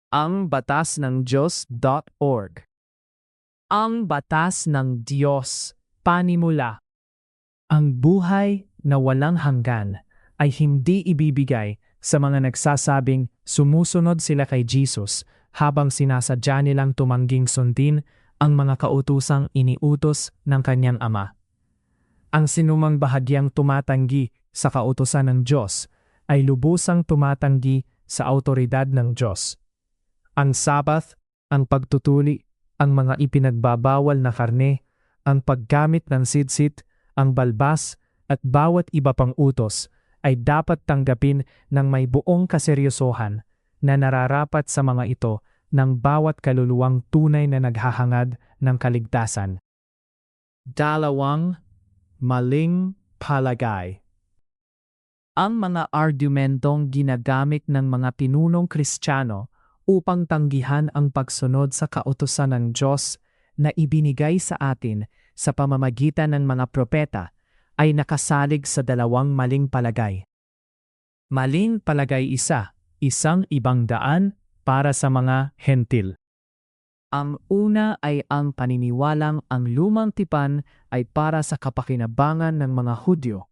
Ang batas ng Diyos.org. Ang batas ng Diyos, panimula. Ang buhay na walang hanggan ay hindi ibibigay sa mga nagsasabing sumusunod sila kay Jesus habang sinasadya nilang tumangging sundin ang mga kautusang iniutos ng kanyang Ama. Ang sinumang bahagyang tumatanggi sa kautusan ng Diyos ay lubusang tumatanggi sa autoridad ng Diyos. Ang Sabbath, ang pagtutuli, ang mga ipinagbabawal na karne, ang paggamit ng sidsit, ang balbas, at bawat iba pang utos ay dapat tanggapin ng may buong kaseryosohan na nararapat sa mga ito ng bawat kaluluwang tunay na naghahangad ng kaligtasan. Dalawang maling palagay. Ang mga argumentong ginagamit ng mga pinunong Kristiyano upang tanggihan ang pagsunod sa kautusan ng Diyos na ibinigay sa atin sa pamamagitan ng mga propeta ay nakasalig sa dalawang maling palagay. Maling palagay isa, isang ibang daan para sa mga hentil. Ang una ay ang paniniwalang ang lumang tipan ay para sa kapakinabangan ng mga Hudyo,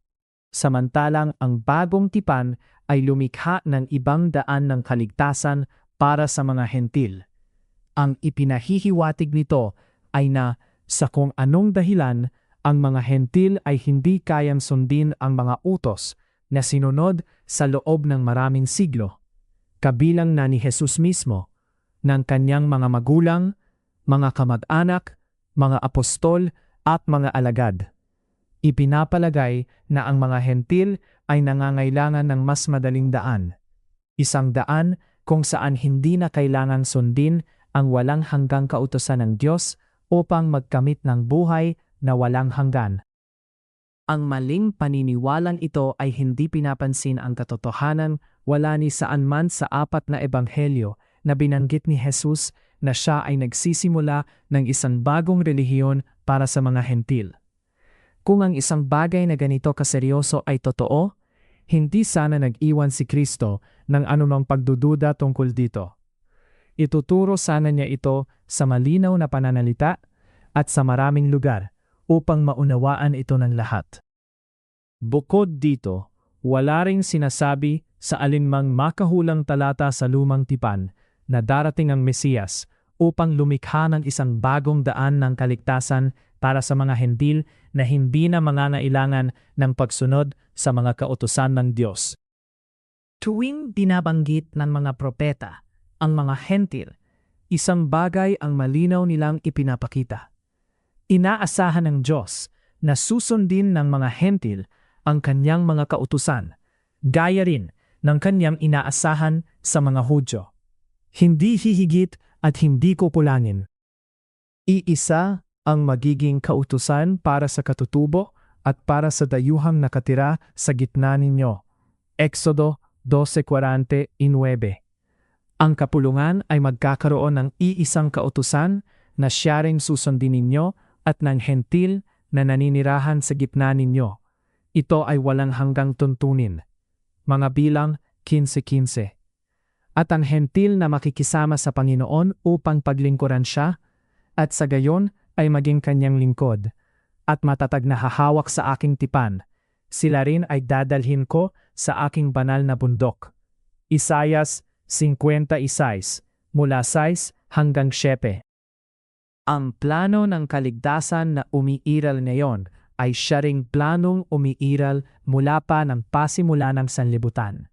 samantalang ang bagong tipan ay lumikha ng ibang daan ng kaligtasan para sa mga hentil. Ang ipinahihiwatig nito ay na sa kung anong dahilan ang mga hentil ay hindi kayang sundin ang mga utos na sinunod sa loob ng maraming siglo, kabilang na ni Jesus mismo, ng kanyang mga magulang, mga kamag-anak, mga apostol at mga alagad. Ipinapalagay na ang mga hentil ay nangangailangan ng mas madaling daan, isang daan kung saan hindi na kailangan sundin ang walang hanggang kautusan ng Diyos upang magkamit ng buhay na walang hanggan. Ang maling paniniwalang ito ay hindi pinapansin ang katotohanan wala ni saan man sa apat na ebanghelyo na binanggit ni Jesus na siya ay nagsisimula ng isang bagong relihiyon para sa mga hentil. Kung ang isang bagay na ganito kaseryoso ay totoo, hindi sana nag-iwan si Kristo ng anumang pagdududa tungkol dito. Ituturo sana niya ito sa malinaw na pananalita at sa maraming lugar upang maunawaan ito ng lahat. Bukod dito, wala ring sinasabi sa alinmang makahulang talata sa lumang tipan na darating ang Mesiyas upang lumikha ng isang bagong daan ng kaligtasan para sa mga hentil na hindi na mangangailangan ng pagsunod sa mga kautusan ng Diyos. Tuwing binabanggit ng mga propeta ang mga hentil, isang bagay ang malinaw nilang ipinapakita. Inaasahan ng Diyos na susundin ng mga hentil ang kanyang mga kautusan, gaya rin ng kanyang inaasahan sa mga Hudyo. Hindi hihigit at hindi kupulangin. Iisa ang magiging kautusan para sa katutubo at para sa dayuhang nakatira sa gitna ninyo. Exodo 12:49. Ang kapulungan ay magkakaroon ng iisang kautusan na siya ring susundin ninyo at ng hentil na naninirahan sa gitna ninyo. Ito ay walang hanggang tuntunin. Mga bilang 15:15. At ang hentil na makikisama sa Panginoon upang paglingkuran siya, at sa gayon ay maging kanyang lingkod, at matatag na hahawak sa aking tipan, sila rin ay dadalhin ko sa aking banal na bundok. Isaias 56, mula 6 hanggang 7. Ang plano ng kaligtasan na umiiral ngayon ay siya ring planong umiiral mula pa ng pasimula ng sanlibutan.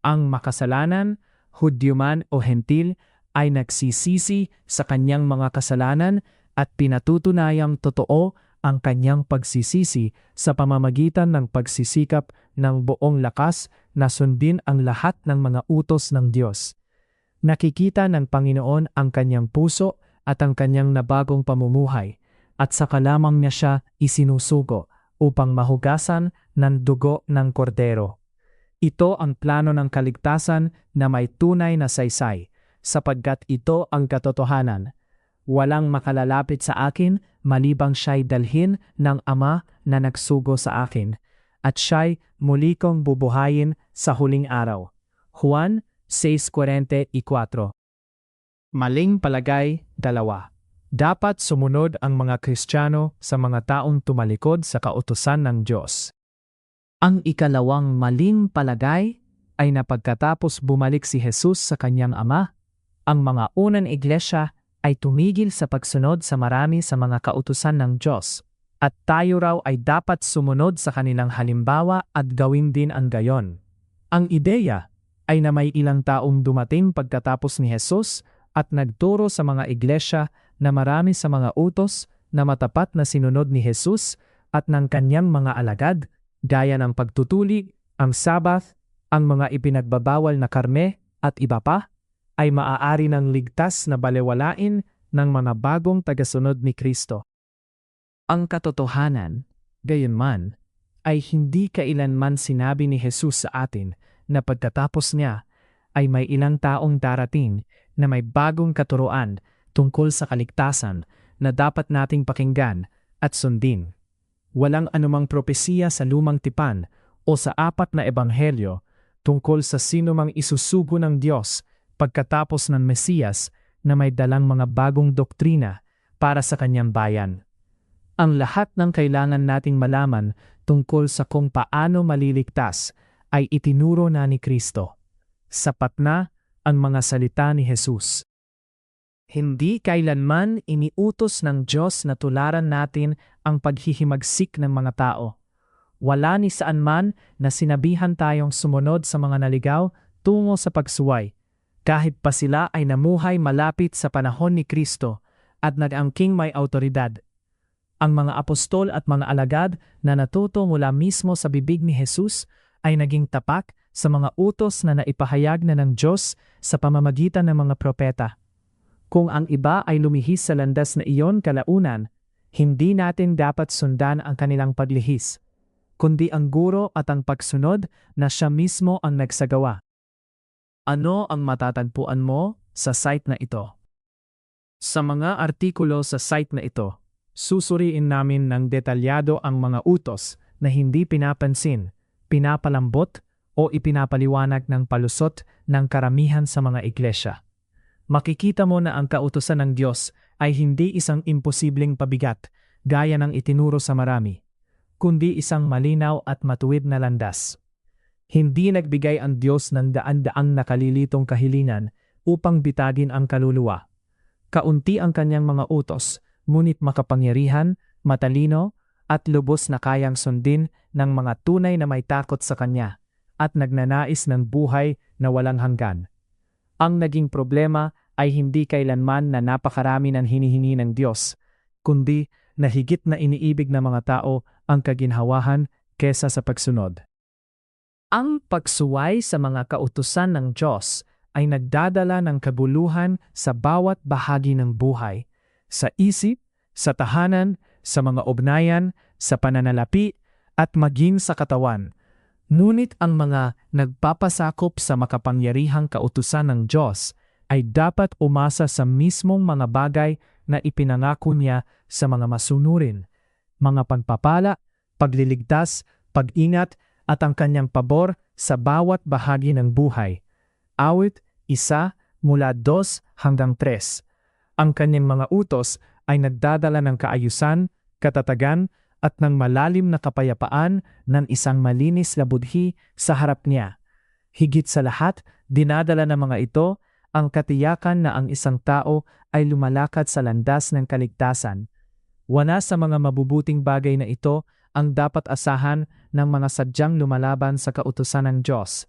Ang makasalanan, Hudyo man o hentil, ay nagsisisi sa kanyang mga kasalanan at pinatutunayang totoo ang kanyang pagsisisi sa pamamagitan ng pagsisikap ng buong lakas na sundin ang lahat ng mga utos ng Diyos. Nakikita ng Panginoon ang kanyang puso at ang kanyang nabagong pamumuhay, at saka lamang niya siya isinusugo upang mahugasan ng dugo ng kordero. Ito ang plano ng kaligtasan na may tunay na saysay, sapagkat ito ang katotohanan. Walang makalalapit sa akin malibang siya'y dalhin ng Ama na nagsugo sa akin, at siya'y muli kong bubuhayin sa huling araw. Juan 6:44. Maling palagay, 2. Dapat sumunod ang mga Kristiyano sa mga taong tumalikod sa kautusan ng Diyos. Ang ikalawang maling palagay ay na pagkatapos bumalik si Jesus sa kanyang Ama, ang mga unang iglesia ay tumigil sa pagsunod sa marami sa mga kautusan ng Diyos, at tayo raw ay dapat sumunod sa kanilang halimbawa at gawin din ang gayon. Ang ideya ay na may ilang taong dumating pagkatapos ni Jesus at nagturo sa mga iglesia na marami sa mga utos na matapat na sinunod ni Jesus at ng kanyang mga alagad, gaya ng pagtutuli, ang Sabbath, ang mga ipinagbabawal na karne at iba pa, ay maaari ng ligtas na balewalain ng mga bagong tagasunod ni Kristo. Ang katotohanan, gayunman, ay hindi kailanman sinabi ni Jesus sa atin na pagkatapos niya ay may ilang taong darating na may bagong katuruan tungkol sa kaligtasan na dapat nating pakinggan at sundin. Walang anumang propesiya sa lumang tipan o sa 4 na ebanghelyo tungkol sa sino mang isusugo ng Diyos pagkatapos ng Mesiyas na may dalang mga bagong doktrina para sa kanyang bayan. Ang lahat ng kailangan nating malaman tungkol sa kung paano maliligtas ay itinuro na ni Kristo. Sapat na ang mga salita ni Jesus. Hindi kailanman iniutos ng Diyos na tularan natin ang paghihimagsik ng mga tao. Wala ni saan man na sinabihan tayong sumunod sa mga naligaw tungo sa pagsuway, kahit pa sila ay namuhay malapit sa panahon ni Kristo at nag-angking may awtoridad. Ang mga apostol at mga alagad na natuto mula mismo sa bibig ni Jesus ay naging tapak sa mga utos na naipahayag na ng Diyos sa pamamagitan ng mga propeta. Kung ang iba ay lumihis sa landas na iyon kalaunan, hindi natin dapat sundan ang kanilang paglihis, kundi ang guro at ang pagsunod na siya mismo ang nagsagawa. Ano ang matatagpuan mo sa site na ito? Sa mga artikulo sa site na ito, susuriin namin ng detalyado ang mga utos na hindi pinapansin, pinapalambot o ipinapaliwanag ng palusot ng karamihan sa mga iglesia. Makikita mo na ang kautusan ng Diyos ay hindi isang imposibleng pabigat gaya ng itinuro sa marami, kundi isang malinaw at matuwid na landas. Hindi nagbigay ang Diyos ng daan-daang nakalilitong kahilingan upang bitagin ang kaluluwa. Kaunti ang kanyang mga utos, ngunit makapangyarihan, matalino, at lubos na kayang sundin ng mga tunay na may takot sa kanya at nagnanais ng buhay na walang hanggan. Ang naging problema ay hindi kailanman na napakarami ng hinihingi ng Diyos, kundi na higit na iniibig ng mga tao ang kaginhawahan kesa sa pagsunod. Ang pagsuway sa mga kautusan ng Diyos ay nagdadala ng kabuluhan sa bawat bahagi ng buhay, sa isip, sa tahanan, sa mga ugnayan, sa pananalapi, at maging sa katawan. Ngunit ang mga nagpapasakop sa makapangyarihang kautusan ng Diyos ay dapat umasa sa mismong mga bagay na ipinangako niya sa mga masunurin, mga pagpapala, pagliligtas, pag-ingat, at ang kanyang pabor sa bawat bahagi ng buhay. Awit 1:2-3. Ang kanyang mga utos ay nagdadala ng kaayusan, katatagan, at ng malalim na kapayapaan ng isang malinis na budhi sa harap niya. Higit sa lahat, dinadala ng mga ito ang katiyakan na ang isang tao ay lumalakad sa landas ng kaligtasan. Wala sa mga mabubuting bagay na ito ang dapat asahan ng mga sadyang lumalaban sa kautusan ng Diyos.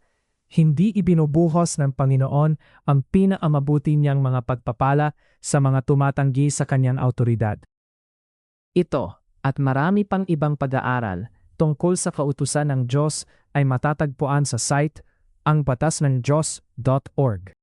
Hindi ibinubuhos ng Panginoon ang pinakamabuti niyang mga pagpapala sa mga tumatanggi sa kanyang awtoridad. Ito at marami pang ibang pag-aaral tungkol sa kautusan ng Diyos ay matatagpuan sa site angbatasnangdiyos.org.